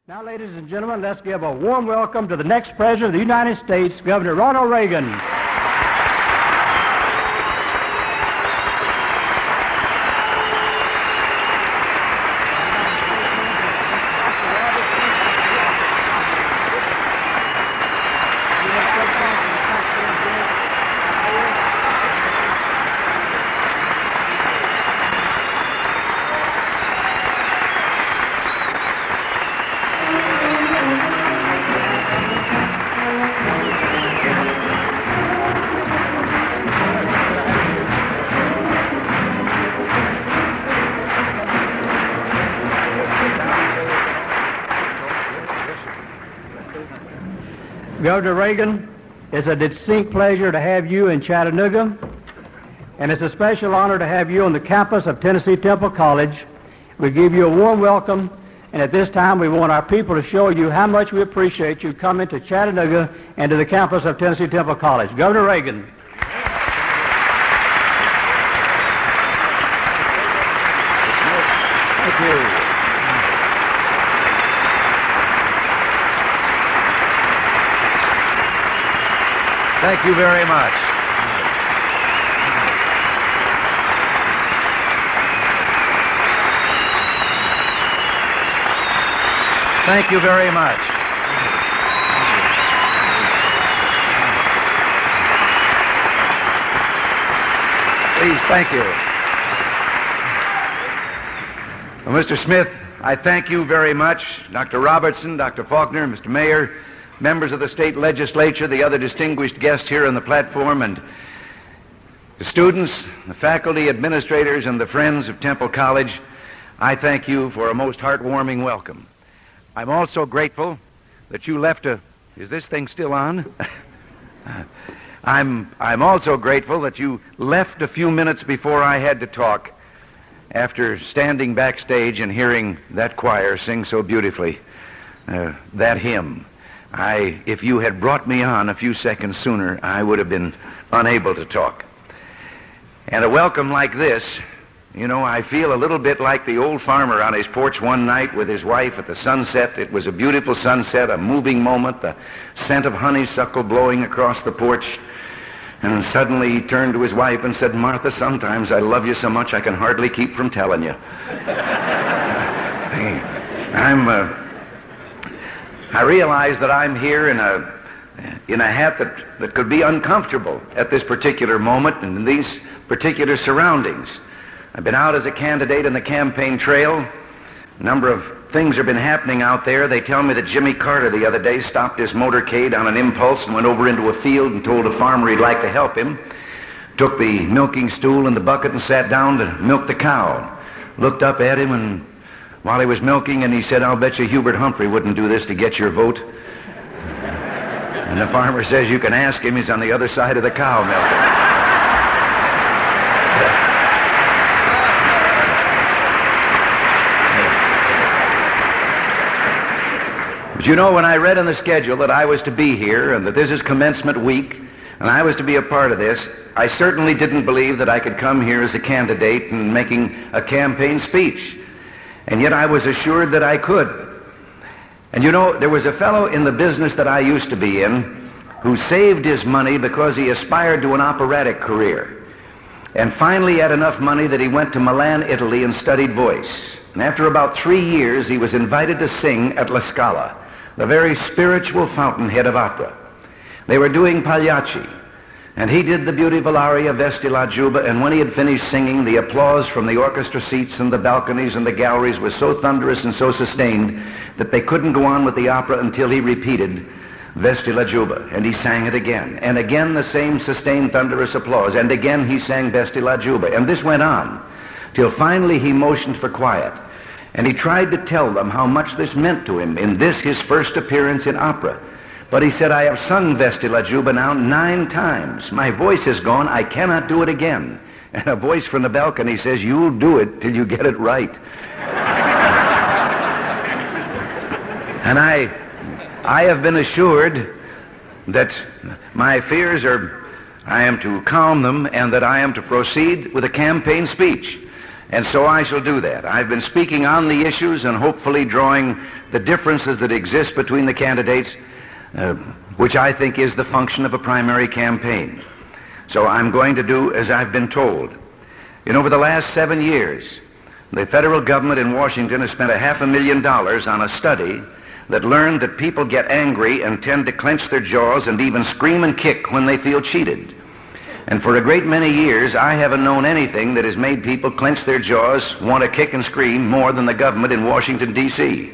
Now, ladies and gentlemen, let's give a warm welcome to the next President of the United States, Governor Ronald Reagan. Governor Reagan, it's a distinct pleasure to have you in Chattanooga, and it's a special honor to have you on the campus of Tennessee Temple College. We give you a warm welcome, and at this time we want our people to show you how much we appreciate you coming to Chattanooga and to the campus of Tennessee Temple College. Governor Reagan. Thank you. Thank you very much. Thank you very much. Please, thank you. Well, Mr. Smith, I thank you very much. Dr. Roberson, Dr. Faulkner, Mr. Mayor, members of the state legislature, the other distinguished guests here on the platform, and the students, the faculty, administrators, and the friends of Temple College, I thank you for a most heartwarming welcome. I'm also grateful that you left a... Is this thing still on? I'm also grateful that you left a few minutes before I had to talk after standing backstage and hearing that choir sing so beautifully, that hymn. If you had brought me on a few seconds sooner, I would have been unable to talk. And a welcome like this, you know, I feel a little bit like the old farmer on his porch one night with his wife at the sunset. It was a beautiful sunset, a moving moment, the scent of honeysuckle blowing across the porch. And suddenly he turned to his wife and said, "Martha, sometimes I love you so much I can hardly keep from telling you." I realize that I'm here in a hat that could be uncomfortable at this particular moment and in these particular surroundings. I've been out as a candidate in the campaign trail. A number of things have been happening out there. They tell me that Jimmy Carter the other day stopped his motorcade on an impulse and went over into a field and told a farmer he'd like to help him. Took the milking stool and the bucket and sat down to milk the cow. Looked up at him and while he was milking, and he said, "I'll bet you Hubert Humphrey wouldn't do this to get your vote." And the farmer says, "You can ask him, he's on the other side of the cow milking." But you know, when I read in the schedule that I was to be here and that this is commencement week, and I was to be a part of this, I certainly didn't believe that I could come here as a candidate and making a campaign speech. And yet I was assured that I could. And you know, there was a fellow in the business that I used to be in who saved his money because he aspired to an operatic career. And finally had enough money that he went to Milan, Italy and studied voice. And after about 3 years, he was invited to sing at La Scala, the very spiritual fountainhead of opera. They were doing Pagliacci. And he did the beautiful aria Vesti la Giubba, and when he had finished singing, the applause from the orchestra seats and the balconies and the galleries was so thunderous and so sustained that they couldn't go on with the opera until he repeated Vesti la Giubba, and he sang it again. And again the same sustained thunderous applause, and again he sang Vesti la Giubba. And this went on, till finally he motioned for quiet. And he tried to tell them how much this meant to him in this, his first appearance in opera. But he said, "I have sung Vesti la Giubba now 9 times. My voice is gone. I cannot do it again." And a voice from the balcony says, "You'll do it till you get it right." And I have been assured that my fears I am to calm them and that I am to proceed with a campaign speech. And so I shall do that. I've been speaking on the issues and hopefully drawing the differences that exist between the candidates, which I think is the function of a primary campaign. So I'm going to do as I've been told. Over the last 7 years, the federal government in Washington has spent $500,000 on a study that learned that people get angry and tend to clench their jaws and even scream and kick when they feel cheated. And for a great many years, I haven't known anything that has made people clench their jaws, want to kick and scream more than the government in Washington, D.C.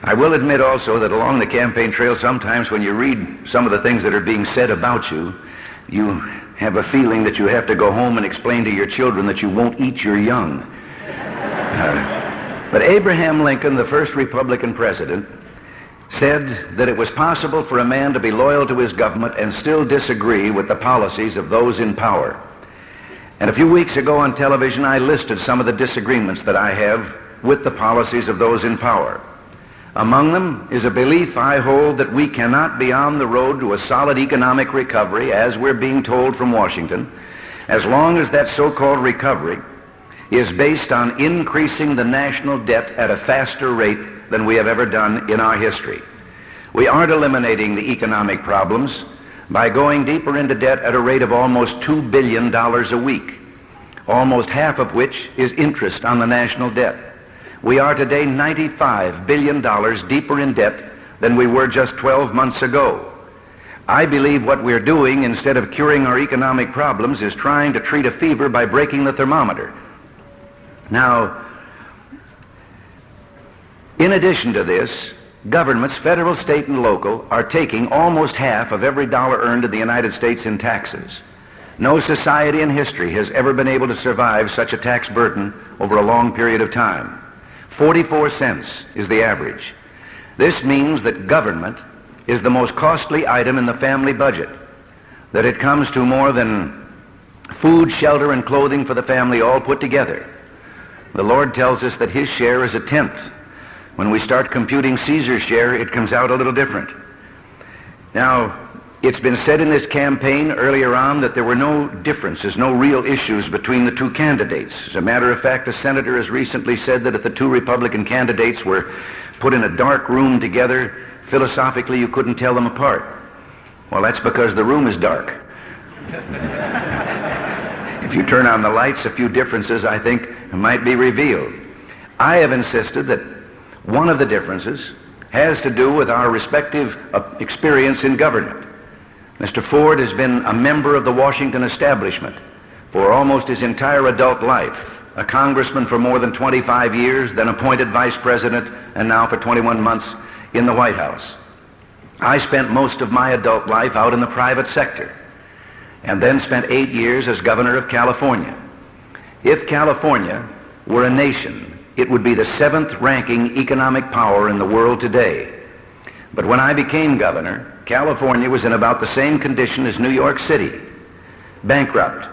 I will admit also that along the campaign trail, sometimes when you read some of the things that are being said about you, you have a feeling that you have to go home and explain to your children that you won't eat your young. But Abraham Lincoln, the first Republican president, said that it was possible for a man to be loyal to his government and still disagree with the policies of those in power. And a few weeks ago on television, I listed some of the disagreements that I have with the policies of those in power. Among them is a belief I hold that we cannot be on the road to a solid economic recovery, as we're being told from Washington, as long as that so-called recovery is based on increasing the national debt at a faster rate than we have ever done in our history. We aren't eliminating the economic problems by going deeper into debt at a rate of almost $2 billion a week, almost half of which is interest on the national debt. We are today $95 billion deeper in debt than we were just 12 months ago. I believe what we're doing, instead of curing our economic problems, is trying to treat a fever by breaking the thermometer. Now, in addition to this, governments, federal, state, and local, are taking almost half of every dollar earned in the United States in taxes. No society in history has ever been able to survive such a tax burden over a long period of time. 44 cents is the average. This means that government is the most costly item in the family budget, that it comes to more than food, shelter, and clothing for the family all put together. The Lord tells us that his share is a tenth. When we start computing Caesar's share, it comes out a little different. Now, it's been said in this campaign earlier on that there were no differences, no real issues between the two candidates. As a matter of fact, a senator has recently said that if the two Republican candidates were put in a dark room together, philosophically you couldn't tell them apart. Well, that's because the room is dark. If you turn on the lights, a few differences, I think, might be revealed. I have insisted that one of the differences has to do with our respective experience in government. Mr. Ford has been a member of the Washington establishment for almost his entire adult life, a congressman for more than 25 years, then appointed vice president, and now for 21 months in the White House. I spent most of my adult life out in the private sector, and then spent 8 years as governor of California. If California were a nation, it would be the 7th ranking economic power in the world today. But when I became governor, California was in about the same condition as New York City, bankrupt.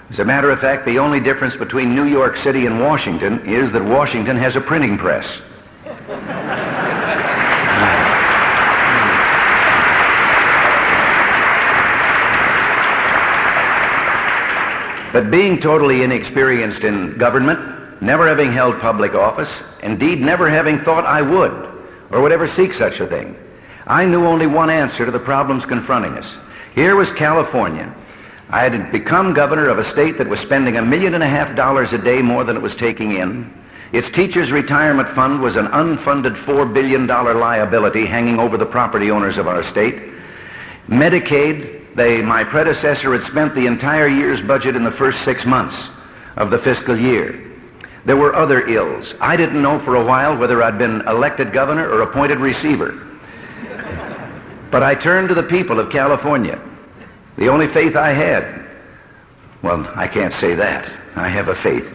As a matter of fact, the only difference between New York City and Washington is that Washington has a printing press. But being totally inexperienced in government, never having held public office, indeed never having thought I would or would ever seek such a thing, I knew only one answer to the problems confronting us. Here was California. I had become governor of a state that was spending $1.5 million a day more than it was taking in. Its teachers' retirement fund was an unfunded $4 billion liability hanging over the property owners of our state. Medicaid, my predecessor had spent the entire year's budget in the first 6 months of the fiscal year. There were other ills. I didn't know for a while whether I'd been elected governor or appointed receiver. But I turned to the people of California. The only faith I had, well, I can't say that. I have a faith.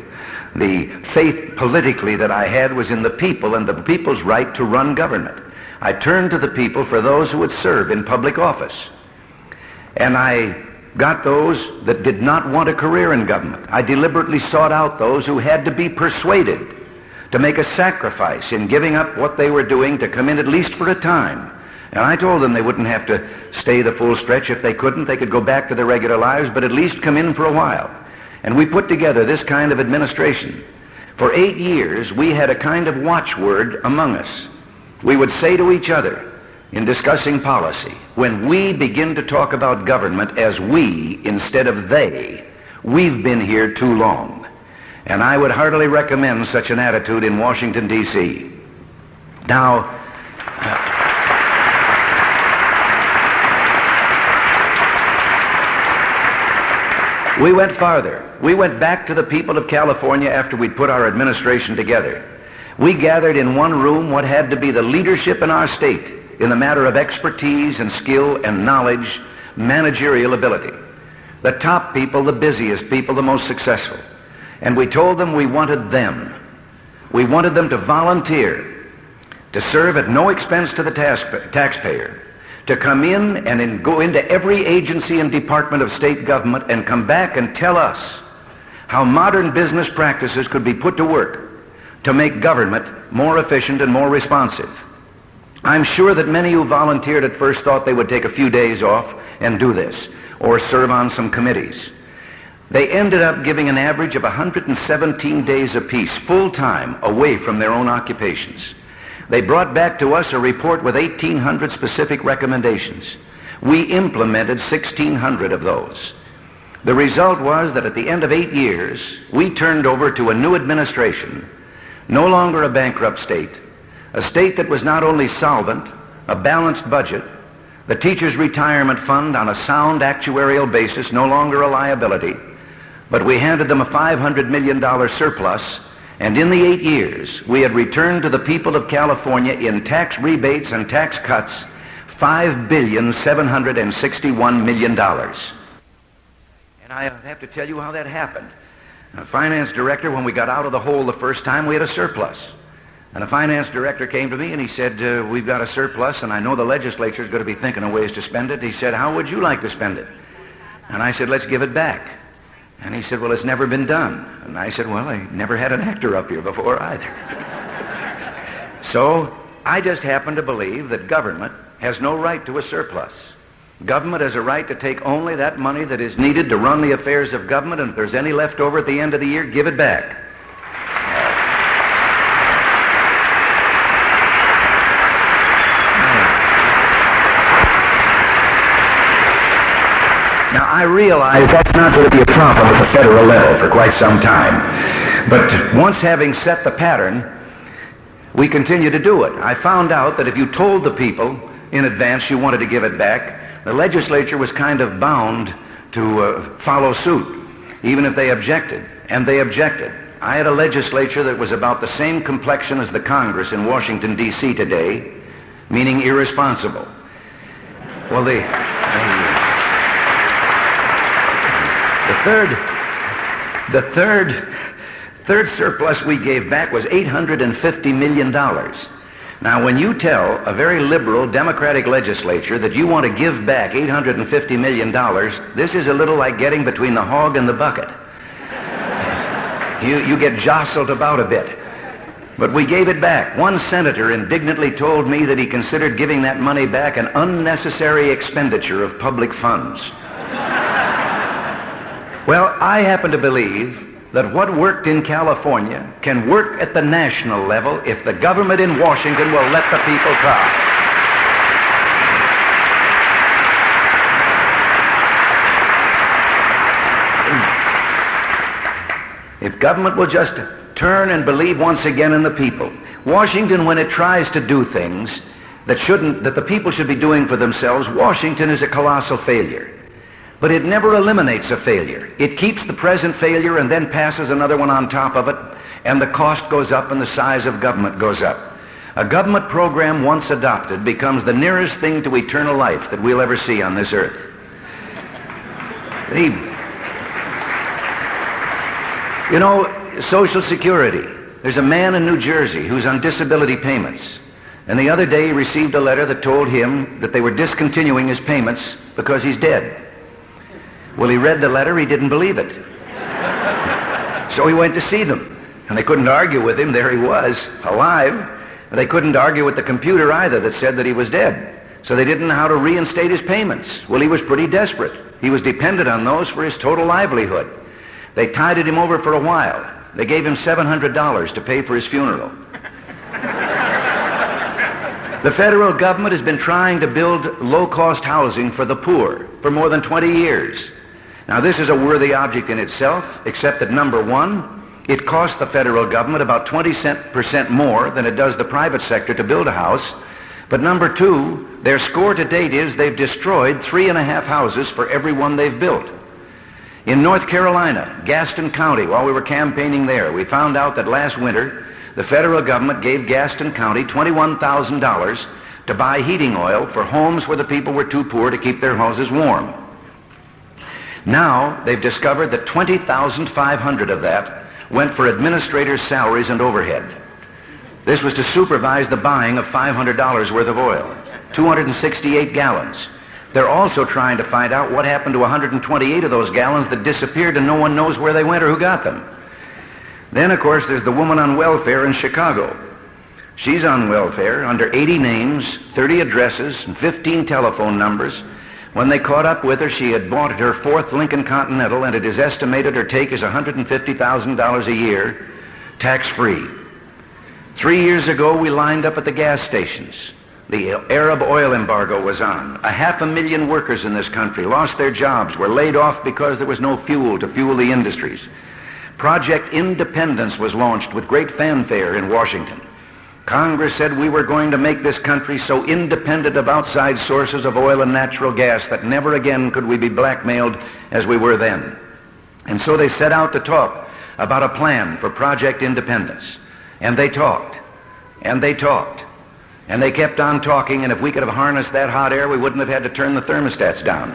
The faith politically that I had was in the people and the people's right to run government. I turned to the people for those who would serve in public office. And I got those that did not want a career in government. I deliberately sought out those who had to be persuaded to make a sacrifice in giving up what they were doing to come in, at least for a time, And I told them they wouldn't have to stay the full stretch. If they couldn't, they could go back to their regular lives, but at least come in for a while. And we put together this kind of administration. For 8 years, we had a kind of watchword among us. We would say to each other in discussing policy, when we begin to talk about government as we instead of they, we've been here too long. And I would heartily recommend such an attitude in Washington, D.C. Now, we went farther. We went back to the people of California after we'd put our administration together. We gathered in one room what had to be the leadership in our state in the matter of expertise and skill and knowledge, managerial ability. The top people, the busiest people, the most successful. And we told them we wanted them. We wanted them to volunteer, to serve at no expense to the taxpayer, to come in and go into every agency and department of state government and come back and tell us how modern business practices could be put to work to make government more efficient and more responsive. I'm sure that many who volunteered at first thought they would take a few days off and do this, or serve on some committees. They ended up giving an average of 117 days apiece, full-time, away from their own occupations. They brought back to us a report with 1,800 specific recommendations. We implemented 1,600 of those. The result was that at the end of 8 years, we turned over to a new administration, no longer a bankrupt state, a state that was not only solvent, a balanced budget, the teachers' retirement fund on a sound actuarial basis, no longer a liability, but we handed them a $500 million surplus, and in the 8 years, we had returned to the people of California in tax rebates and tax cuts $5,761 million. And I have to tell you how that happened. A finance director, when we got out of the hole the first time, we had a surplus. And the finance director came to me and he said, we've got a surplus and I know the legislature is going to be thinking of ways to spend it. He said, how would you like to spend it? And I said, let's give it back. And he said, well, it's never been done. And I said, well, I never had an actor up here before either. So I just happen to believe that government has no right to a surplus. Government has a right to take only that money that is needed to run the affairs of government, and if there's any left over at the end of the year, give it back. Now, I realize that's not going to be a problem at the federal level for quite some time. But once having set the pattern, we continue to do it. I found out that if you told the people in advance you wanted to give it back, the legislature was kind of bound to follow suit, even if they objected. And they objected. I had a legislature that was about the same complexion as the Congress in Washington, D.C. today, meaning irresponsible. Well, the third surplus we gave back was $850 million. Now, when you tell a very liberal Democratic legislature that you want to give back $850 million, this is a little like getting between the hog and the bucket. You get jostled about a bit. But we gave it back. One senator indignantly told me that he considered giving that money back an unnecessary expenditure of public funds. Well, I happen to believe that what worked in California can work at the national level if the government in Washington will let the people try. If government will just turn and believe once again in the people. Washington, when it tries to do things that the people should be doing for themselves, Washington is a colossal failure. But it never eliminates a failure. It keeps the present failure and then passes another one on top of it, and the cost goes up and the size of government goes up. A government program once adopted becomes the nearest thing to eternal life that we'll ever see on this earth. You know, Social Security. There's a man in New Jersey who's on disability payments. And the other day he received a letter that told him that they were discontinuing his payments because he's dead. Well, he read the letter, he didn't believe it. So he went to see them. And they couldn't argue with him, there he was, alive. And they couldn't argue with the computer either that said that he was dead. So they didn't know how to reinstate his payments. Well, he was pretty desperate. He was dependent on those for his total livelihood. They tided him over for a while. They gave him $700 to pay for his funeral. The federal government has been trying to build low-cost housing for the poor for more than 20 years. Now, this is a worthy object in itself, except that, number one, it costs the federal government about 20% more than it does the private sector to build a house. But number two, their score to date is they've destroyed 3.5 houses for every one they've built. In North Carolina, Gaston County, while we were campaigning there, we found out that last winter, the federal government gave Gaston County $21,000 to buy heating oil for homes where the people were too poor to keep their houses warm. Now, they've discovered that $20,500 of that went for administrators' salaries and overhead. This was to supervise the buying of $500 worth of oil, 268 gallons. They're also trying to find out what happened to 128 of those gallons that disappeared and no one knows where they went or who got them. Then, of course, there's the woman on welfare in Chicago. She's on welfare under 80 names, 30 addresses, and 15 telephone numbers. When they caught up with her, she had bought her 4th Lincoln Continental, and it is estimated her take is $150,000 a year, tax-free. 3 years ago, we lined up at the gas stations. The Arab oil embargo was on. 500,000 workers in this country lost their jobs, were laid off because there was no fuel to fuel the industries. Project Independence was launched with great fanfare in Washington. Congress said we were going to make this country so independent of outside sources of oil and natural gas that never again could we be blackmailed as we were then. And so they set out to talk about a plan for Project Independence. And they talked, and they talked, and they kept on talking, and if we could have harnessed that hot air, we wouldn't have had to turn the thermostats down.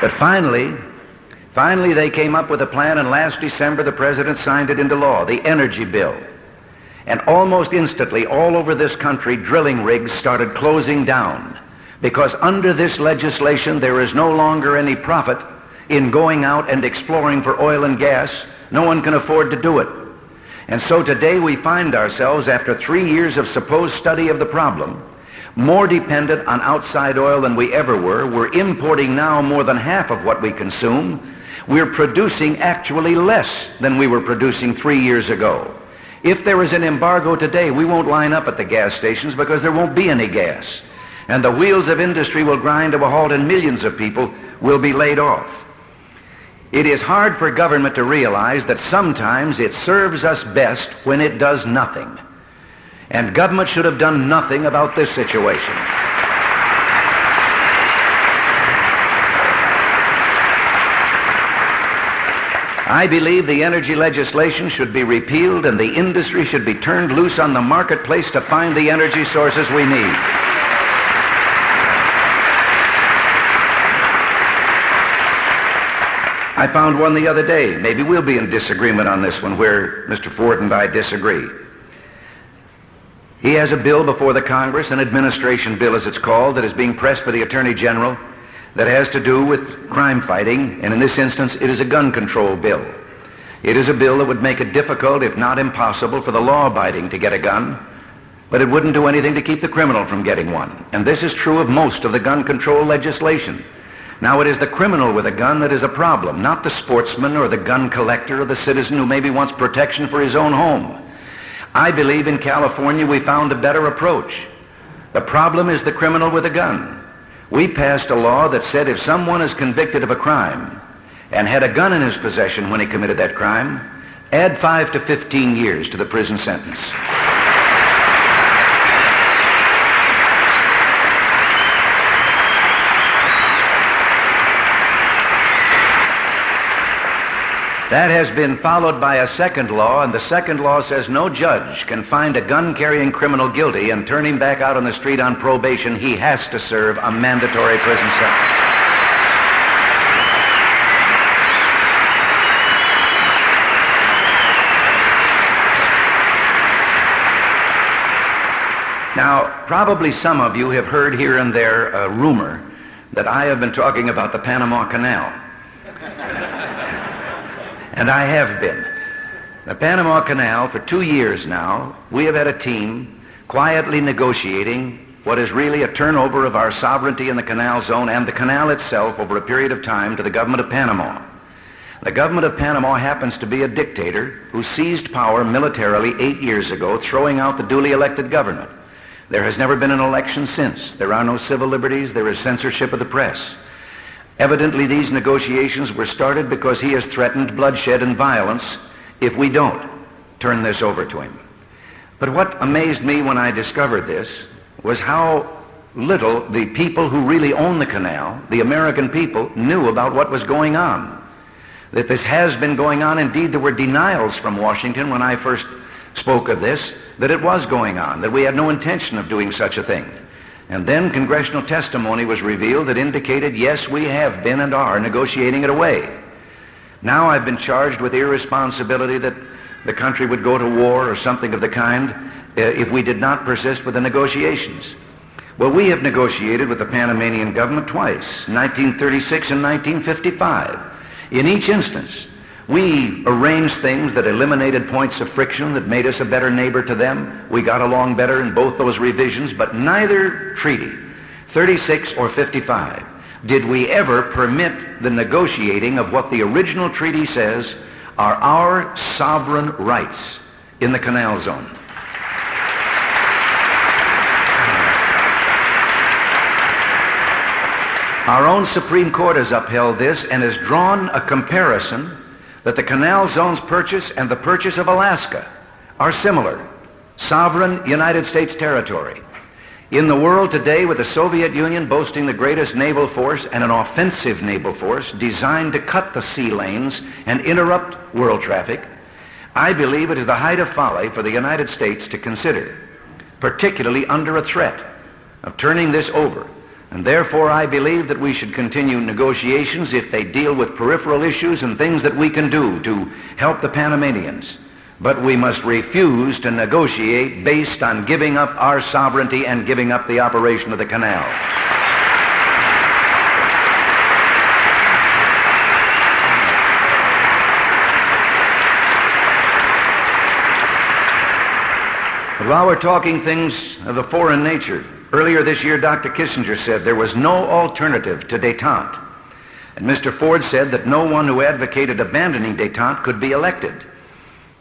But finally they came up with a plan, and last December the President signed it into law, the energy bill. And almost instantly, all over this country, drilling rigs started closing down, because under this legislation there is no longer any profit in going out and exploring for oil and gas. No one can afford to do it. And so today we find ourselves, after 3 years of supposed study of the problem, more dependent on outside oil than we ever were. We're importing now more than half of what we consume. We're producing actually less than we were producing 3 years ago. If there is an embargo today, we won't line up at the gas stations because there won't be any gas. And the wheels of industry will grind to a halt and millions of people will be laid off. It is hard for government to realize that sometimes it serves us best when it does nothing. And government should have done nothing about this situation. I believe the energy legislation should be repealed and the industry should be turned loose on the marketplace to find the energy sources we need. I found one the other day. Maybe we'll be in disagreement on this one, where Mr. Ford and I disagree. He has a bill before the Congress, an administration bill as it's called, that is being pressed by the Attorney General, that has to do with crime fighting, and in this instance it is a gun control bill. It is a bill that would make it difficult, if not impossible, for the law-abiding to get a gun, but it wouldn't do anything to keep the criminal from getting one. And this is true of most of the gun control legislation. Now, it is the criminal with a gun that is a problem, not the sportsman or the gun collector or the citizen who maybe wants protection for his own home. I believe in California we found a better approach. The problem is the criminal with a gun. We passed a law that said if someone is convicted of a crime and had a gun in his possession when he committed that crime, add 5 to 15 years to the prison sentence. That has been followed by a second law, and the second law says no judge can find a gun-carrying criminal guilty and turn him back out on the street on probation. He has to serve a mandatory prison sentence. Now, probably some of you have heard here and there a rumor that I have been talking about the Panama Canal. And I have been. The Panama Canal, for 2 years now, we have had a team quietly negotiating what is really a turnover of our sovereignty in the canal zone and the canal itself over a period of time to the government of Panama. The government of Panama happens to be a dictator who seized power militarily 8 years ago, throwing out the duly elected government. There has never been an election since. There are no civil liberties. There is censorship of the press. Evidently, these negotiations were started because he has threatened bloodshed and violence if we don't turn this over to him. But what amazed me when I discovered this was how little the people who really own the canal, the American people, knew about what was going on. That this has been going on. Indeed, there were denials from Washington when I first spoke of this, that it was going on, that we had no intention of doing such a thing. And then congressional testimony was revealed that indicated, yes, we have been and are negotiating it away. Now I've been charged with irresponsibility, that the country would go to war or something of the kind if we did not persist with the negotiations. Well, we have negotiated with the Panamanian government twice, 1936 and 1955. In each instance, we arranged things that eliminated points of friction, that made us a better neighbor to them. We got along better in both those revisions, but neither treaty, 36 or 55, did we ever permit the negotiating of what the original treaty says are our sovereign rights in the canal zone. Our own Supreme Court has upheld this and has drawn a comparison that the canal zone's purchase and the purchase of Alaska are similar. Sovereign United States territory. In the world today, with the Soviet Union boasting the greatest naval force and an offensive naval force designed to cut the sea lanes and interrupt world traffic, I believe it is the height of folly for the United States to consider, particularly under a threat of turning this over. And therefore, I believe that we should continue negotiations if they deal with peripheral issues and things that we can do to help the Panamanians. But we must refuse to negotiate based on giving up our sovereignty and giving up the operation of the canal. But while we're talking things of a foreign nature, earlier this year, Dr. Kissinger said there was no alternative to détente. And Mr. Ford said that no one who advocated abandoning détente could be elected.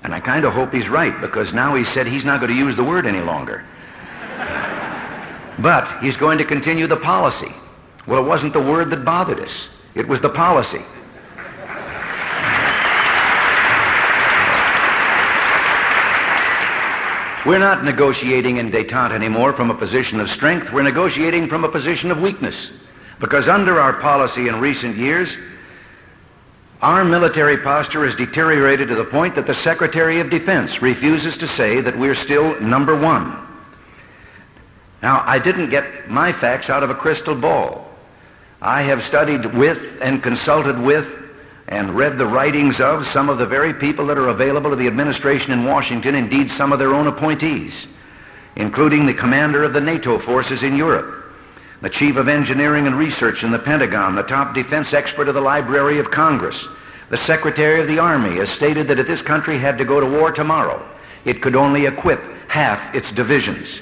And I kind of hope he's right, because now he said he's not going to use the word any longer. But he's going to continue the policy. Well, it wasn't the word that bothered us. It was the policy. We're not negotiating in détente anymore from a position of strength. We're negotiating from a position of weakness. Because under our policy in recent years, our military posture has deteriorated to the point that the Secretary of Defense refuses to say that we're still number one. Now, I didn't get my facts out of a crystal ball. I have studied with and consulted with and read the writings of some of the very people that are available to the administration in Washington, indeed some of their own appointees, including the commander of the NATO forces in Europe, the chief of engineering and research in the Pentagon, the top defense expert of the Library of Congress. The Secretary of the Army has stated that if this country had to go to war tomorrow, it could only equip half its divisions.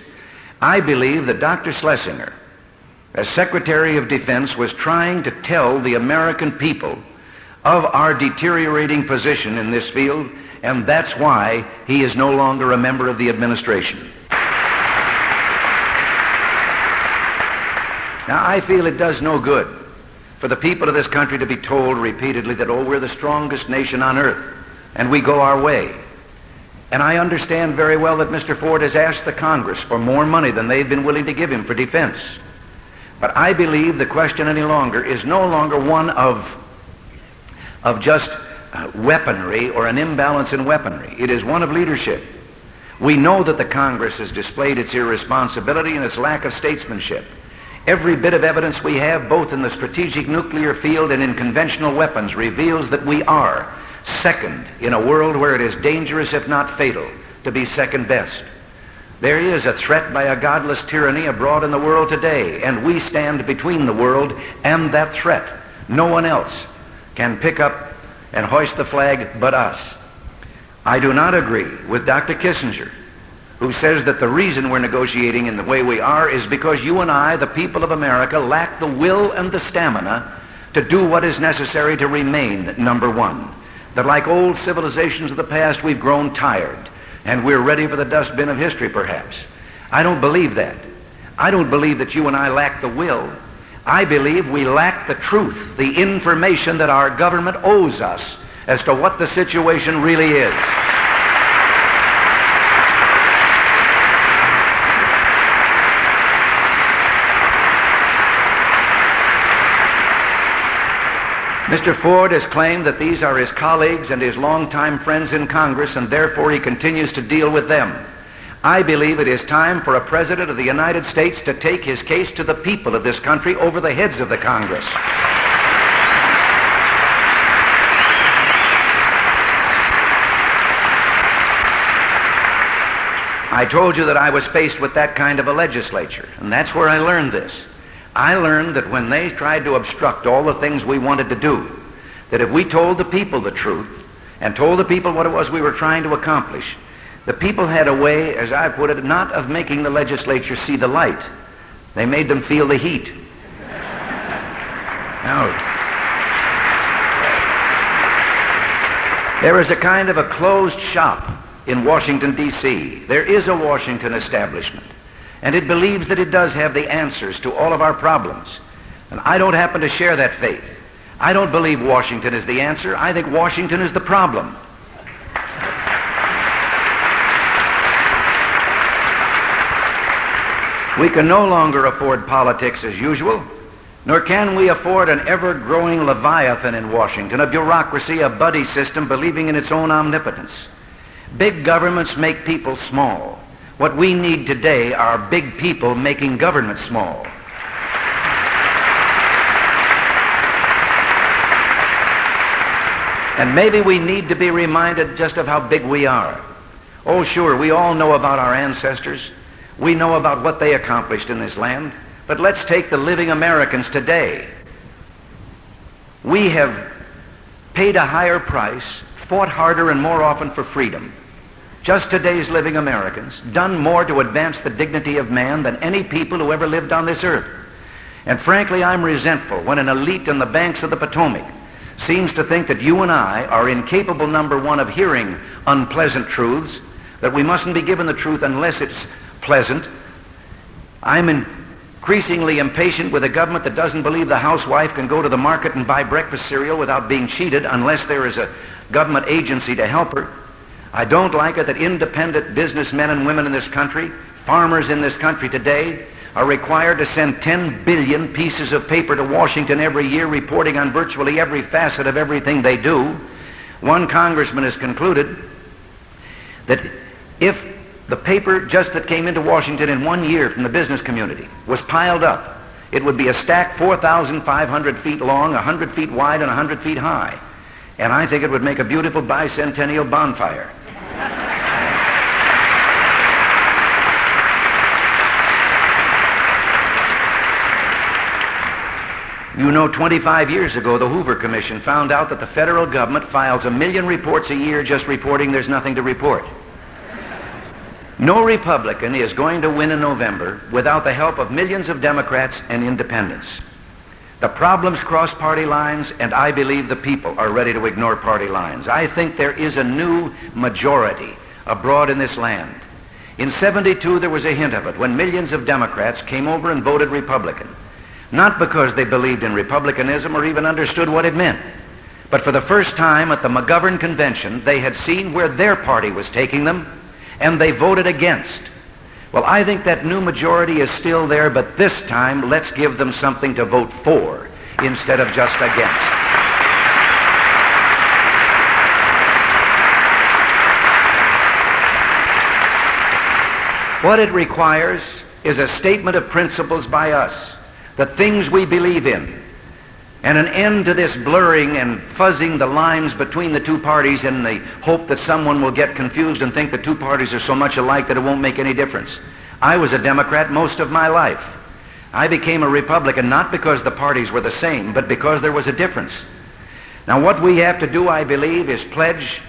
I believe that Dr. Schlesinger, as Secretary of Defense, was trying to tell the American people of our deteriorating position in this field, and that's why he is no longer a member of the administration. Now, I feel it does no good for the people of this country to be told repeatedly that, oh, we're the strongest nation on earth, and we go our way. And I understand very well that Mr. Ford has asked the Congress for more money than they've been willing to give him for defense. But I believe the question any longer is no longer one of just weaponry or an imbalance in weaponry. It is one of leadership. We know that the Congress has displayed its irresponsibility and its lack of statesmanship. Every bit of evidence we have, both in the strategic nuclear field and in conventional weapons, reveals that we are second in a world where it is dangerous, if not fatal, to be second best. There is a threat by a godless tyranny abroad in the world today, and we stand between the world and that threat. No one else can pick up and hoist the flag but us. I do not agree with Dr. Kissinger, who says that the reason we're negotiating in the way we are is because you and I, the people of America, lack the will and the stamina to do what is necessary to remain number one. That like old civilizations of the past, we've grown tired, and we're ready for the dustbin of history, perhaps. I don't believe that. I don't believe that you and I lack the will. I believe we lack the truth, the information that our government owes us as to what the situation really is. Mr. Ford has claimed that these are his colleagues and his longtime friends in Congress, and therefore he continues to deal with them. I believe it is time for a President of the United States to take his case to the people of this country over the heads of the Congress. I told you that I was faced with that kind of a legislature, and that's where I learned this. I learned that when they tried to obstruct all the things we wanted to do, that if we told the people the truth and told the people what it was we were trying to accomplish, the people had a way, as I put it, not of making the legislature see the light. They made them feel the heat. Now, there is a kind of a closed shop in Washington, D.C. There is a Washington establishment, and it believes that it does have the answers to all of our problems. And I don't happen to share that faith. I don't believe Washington is the answer. I think Washington is the problem. We can no longer afford politics as usual, nor can we afford an ever-growing leviathan in Washington, a bureaucracy, a buddy system believing in its own omnipotence. Big governments make people small. What we need today are big people making government small. And maybe we need to be reminded just of how big we are. Oh, sure, we all know about our ancestors. We know about what they accomplished in this land. But let's take the living Americans today. We have paid a higher price, fought harder and more often for freedom. Just today's living Americans, done more to advance the dignity of man than any people who ever lived on this earth. And frankly, I'm resentful when an elite on the banks of the Potomac seems to think that you and I are incapable, number one, of hearing unpleasant truths, that we mustn't be given the truth unless it's pleasant. I'm increasingly impatient with a government that doesn't believe the housewife can go to the market and buy breakfast cereal without being cheated unless there is a government agency to help her. I don't like it that independent businessmen and women in this country, farmers in this country today, are required to send 10 billion pieces of paper to Washington every year reporting on virtually every facet of everything they do. One congressman has concluded that if the paper just that came into Washington in 1 year from the business community was piled up, it would be a stack 4,500 feet long, 100 feet wide, and 100 feet high. And I think it would make a beautiful bicentennial bonfire. You know, 25 years ago, the Hoover Commission found out that the federal government files 1 million reports a year just reporting there's nothing to report. No Republican is going to win in November without the help of millions of Democrats and independents. The problems cross party lines, and I believe the people are ready to ignore party lines. I think there is a new majority abroad in this land. In '72, there was a hint of it when millions of Democrats came over and voted Republican. Not because they believed in republicanism or even understood what it meant, but for the first time at the McGovern convention, they had seen where their party was taking them, and they voted against. Well, I think that new majority is still there, but this time, let's give them something to vote for instead of just against. What it requires is a statement of principles by us, the things we believe in, and an end to this blurring and fuzzing the lines between the two parties in the hope that someone will get confused and think the two parties are so much alike that it won't make any difference. I was a Democrat most of my life. I became a Republican not because the parties were the same, but because there was a difference. Now what we have to do, I believe, is pledge,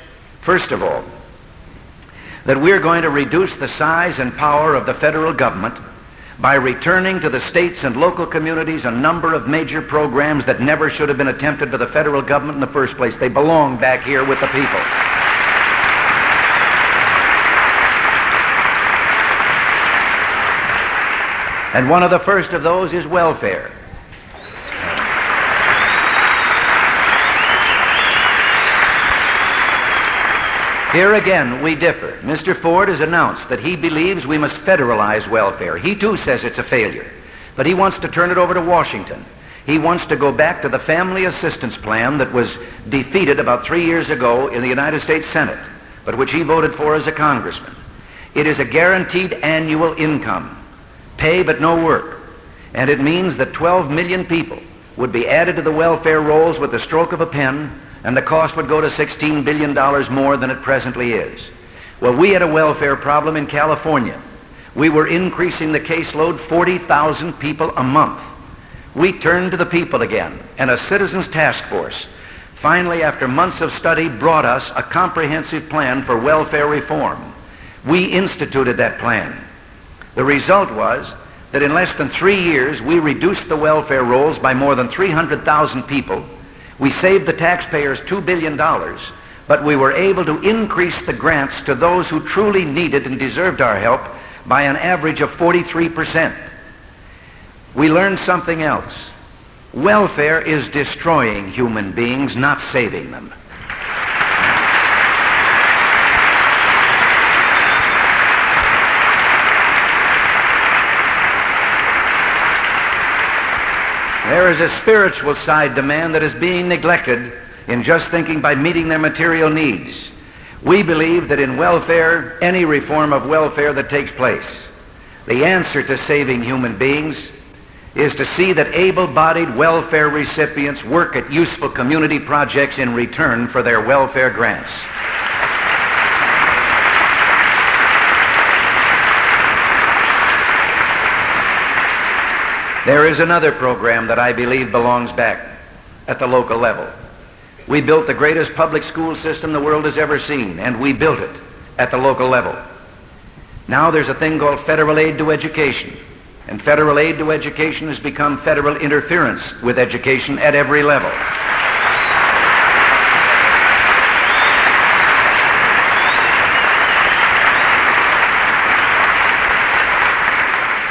first of all, that we're going to reduce the size and power of the federal government by returning to the states and local communities a number of major programs that never should have been attempted by the federal government in the first place. They belong back here with the people. And one of the first of those is welfare. Here again, we differ. Mr. Ford has announced that he believes we must federalize welfare. He too says it's a failure, but he wants to turn it over to Washington. He wants to go back to the family assistance plan that was defeated about 3 years ago in the United States Senate, but which he voted for as a congressman. It is a guaranteed annual income, pay but no work, and it means that 12 million people would be added to the welfare rolls with the stroke of a pen, and the cost would go to $16 billion more than it presently is. Well, we had a welfare problem in California. We were increasing the caseload 40,000 people a month. We turned to the people again, and a citizens task force finally, after months of study, brought us a comprehensive plan for welfare reform. We instituted that plan. The result was that in less than 3 years, we reduced the welfare rolls by more than 300,000 people. We saved the taxpayers $2 billion, but we were able to increase the grants to those who truly needed and deserved our help by an average of 43%. We learned something else. Welfare is destroying human beings, not saving them. There is a spiritual side to man that is being neglected in just thinking by meeting their material needs. We believe that in welfare, any reform of welfare that takes place, the answer to saving human beings is to see that able-bodied welfare recipients work at useful community projects in return for their welfare grants. There is another program that I believe belongs back at the local level. We built the greatest public school system the world has ever seen, and we built it at the local level. Now there's a thing called federal aid to education, and federal aid to education has become federal interference with education at every level.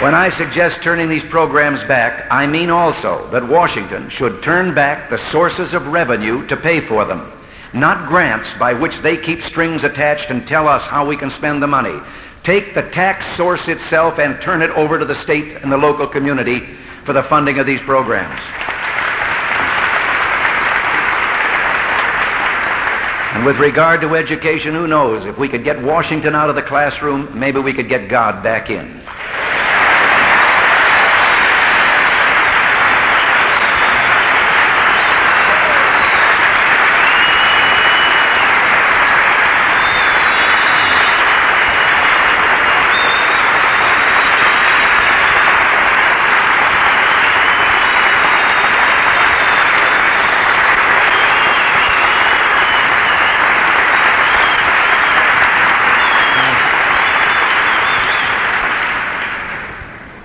When I suggest turning these programs back, I mean also that Washington should turn back the sources of revenue to pay for them, not grants by which they keep strings attached and tell us how we can spend the money. Take the tax source itself and turn it over to the state and the local community for the funding of these programs. And with regard to education, who knows? If we could get Washington out of the classroom, maybe we could get God back in.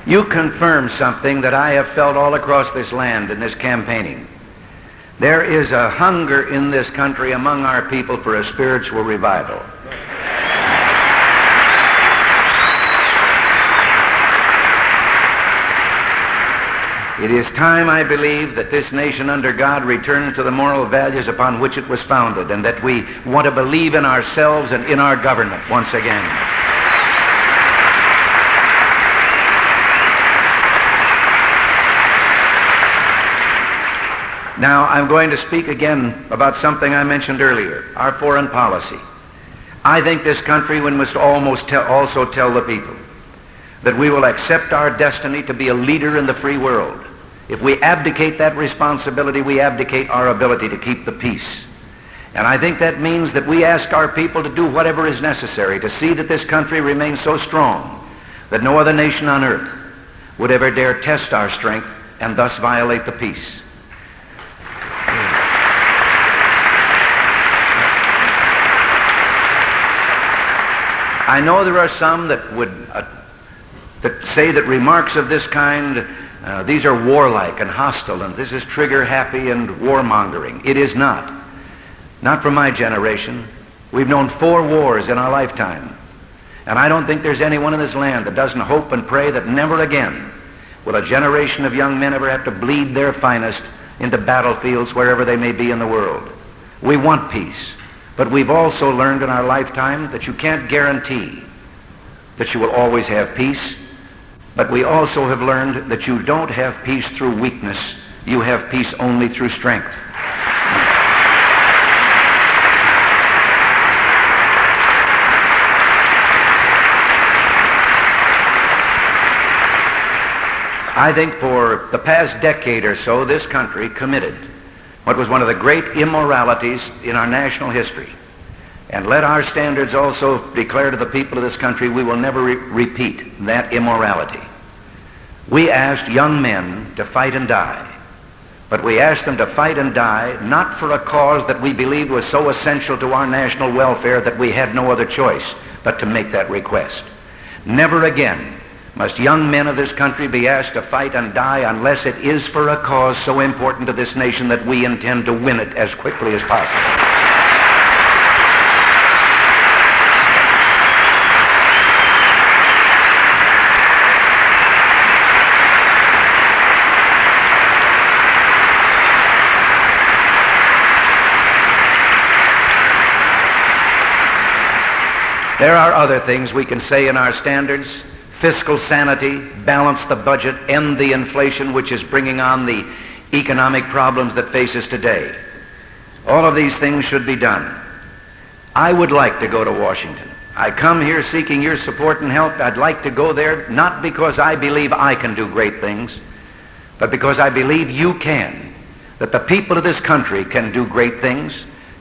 You confirm something that I have felt all across this land in this campaigning. There is a hunger in this country among our people for a spiritual revival. It is time, I believe, that this nation under God returns to the moral values upon which it was founded, and that we want to believe in ourselves and in our government once again. Now, I'm going to speak again about something I mentioned earlier, our foreign policy. I think this country must also tell the people that we will accept our destiny to be a leader in the free world. If we abdicate that responsibility, we abdicate our ability to keep the peace. And I think that means that we ask our people to do whatever is necessary to see that this country remains so strong that no other nation on earth would ever dare test our strength and thus violate the peace. I know there are some that would that say that remarks of this kind, these are warlike and hostile, and this is trigger-happy and warmongering. It is not. Not for my generation. We've known 4 wars in our lifetime. And I don't think there's anyone in this land that doesn't hope and pray that never again will a generation of young men ever have to bleed their finest into battlefields wherever they may be in the world. We want peace, but we've also learned in our lifetime that you can't guarantee that you will always have peace, but we also have learned that you don't have peace through weakness, you have peace only through strength. I think for the past decade or so, this country committed what was one of the great immoralities in our national history. And let our standards also declare to the people of this country we will never repeat that immorality. We asked young men to fight and die, but we asked them to fight and die not for a cause that we believed was so essential to our national welfare that we had no other choice but to make that request. Never again must young men of this country be asked to fight and die unless it is for a cause so important to this nation that we intend to win it as quickly as possible. There are other things we can say in our standards. Fiscal sanity, balance the budget, end the inflation which is bringing on the economic problems that face us today. All of these things should be done. I would like to go to Washington. I come here seeking your support and help. I'd like to go there not because I believe I can do great things, but because I believe you can. That the people of this country can do great things,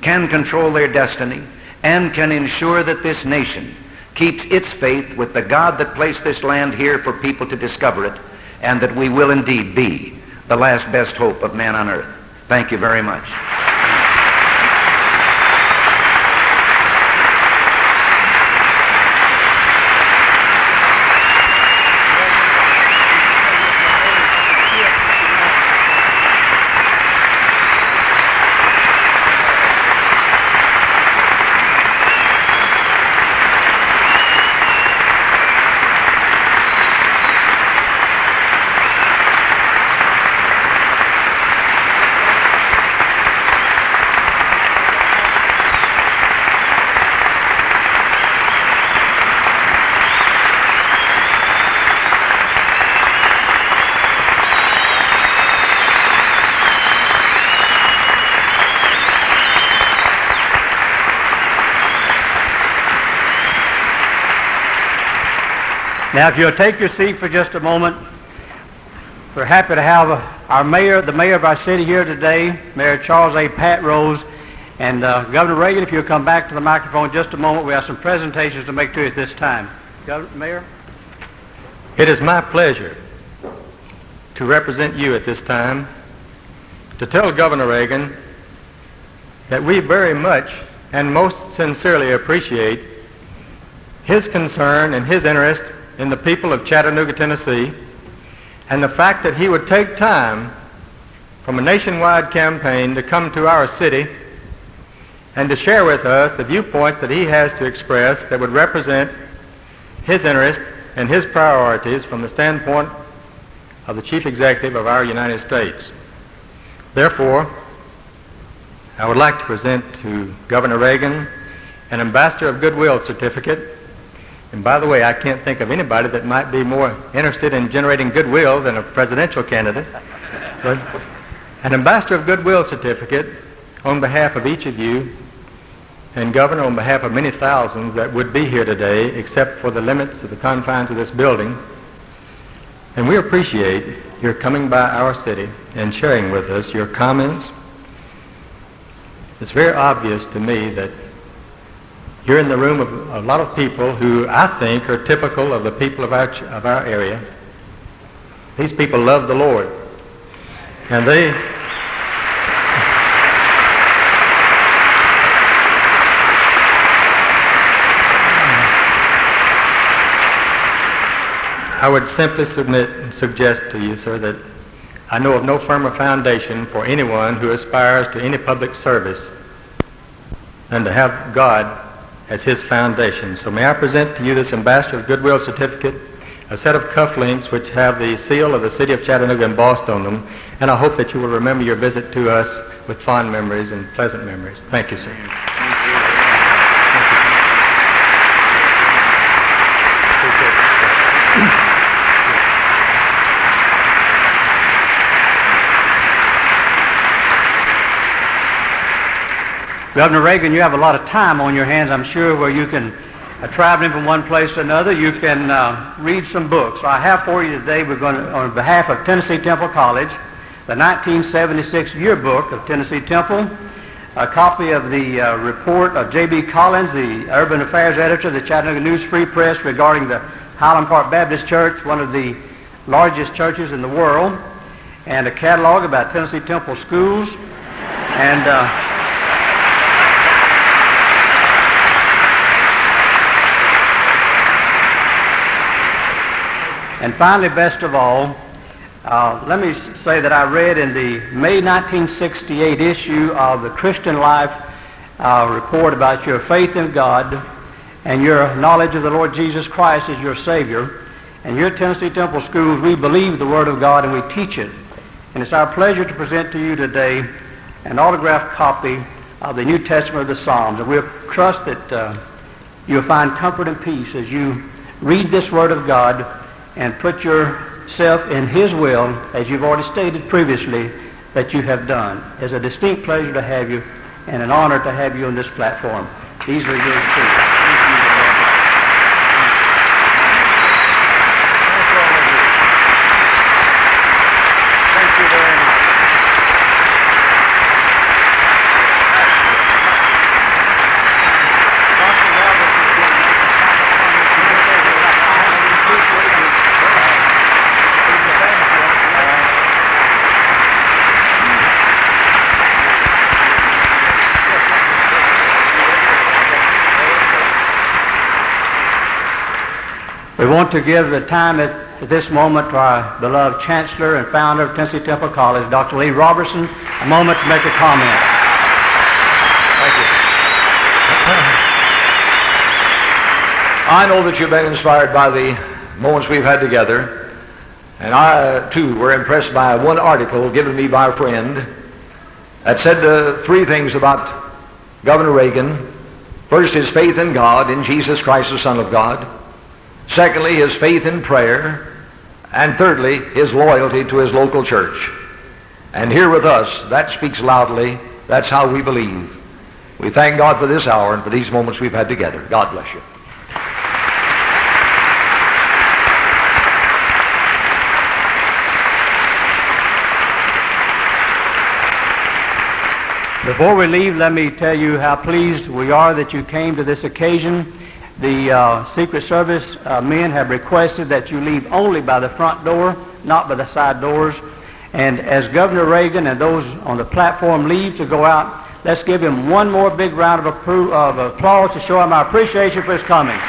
can control their destiny, and can ensure that this nation keeps its faith with the God that placed this land here for people to discover it, and that we will indeed be the last best hope of man on earth. Thank you very much. Now, if you'll take your seat for just a moment, we're happy to have our mayor, the mayor of our city here today, Mayor Charles A. Pat Rose, and Governor Reagan, if you'll come back to the microphone just a moment, we have some presentations to make to you at this time. Mayor? It is my pleasure to represent you at this time to tell Governor Reagan that we very much and most sincerely appreciate his concern and his interest in the people of Chattanooga, Tennessee, and the fact that he would take time from a nationwide campaign to come to our city and to share with us the viewpoints that he has to express that would represent his interest and his priorities from the standpoint of the Chief Executive of our United States. Therefore, I would like to present to Governor Reagan an Ambassador of Goodwill certificate. And by the way, I can't think of anybody that might be more interested in generating goodwill than a presidential candidate. But an Ambassador of Goodwill certificate on behalf of each of you, and Governor, on behalf of many thousands that would be here today, except for the limits of the confines of this building. And we appreciate your coming by our city and sharing with us your comments. It's very obvious to me that you're in the room of a lot of people who I think are typical of the people of our area. These people love the Lord. And they I would simply submit and suggest to you, sir, that I know of no firmer foundation for anyone who aspires to any public service than to have God as his foundation. So may I present to you this Ambassador of Goodwill certificate, a set of cufflinks which have the seal of the city of Chattanooga embossed on them, and I hope that you will remember your visit to us with fond memories and pleasant memories. Thank you, sir. Governor Reagan, you have a lot of time on your hands, I'm sure, where you can traveling from one place to another, you can read some books. So I have for you today, we're going to, on behalf of Tennessee Temple College, the 1976 yearbook of Tennessee Temple, a copy of the report of J.B. Collins, the Urban Affairs Editor of the Chattanooga News Free Press regarding the Highland Park Baptist Church, one of the largest churches in the world, and a catalog about Tennessee Temple schools, and finally, best of all, let me say that I read in the May 1968 issue of the Christian Life report about your faith in God and your knowledge of the Lord Jesus Christ as your Savior. And here at Tennessee Temple Schools, we believe the Word of God and we teach it. And it's our pleasure to present to you today an autographed copy of the New Testament of the Psalms. And we trust that you'll find comfort and peace as you read this Word of God and put yourself in His will, as you've already stated previously that you have done. It's a distinct pleasure to have you and an honor to have you on this platform. These are yours too. We want to give the time at this moment to our beloved Chancellor and founder of Tennessee Temple College, Dr. Lee Roberson, a moment to make a comment. Thank you. I know that you've been inspired by the moments we've had together, and I, too, were impressed by one article given me by a friend that said three things about Governor Reagan. First, his faith in God, in Jesus Christ, the Son of God. Secondly, his faith in prayer. And thirdly, his loyalty to his local church. And here with us, that speaks loudly. That's how we believe. We thank God for this hour and for these moments we've had together. God bless you. Before we leave, let me tell you how pleased we are that you came to this occasion. The Secret Service men have requested that you leave only by the front door, not by the side doors. And as Governor Reagan and those on the platform leave to go out, let's give him one more big round of applause to show him our appreciation for his coming.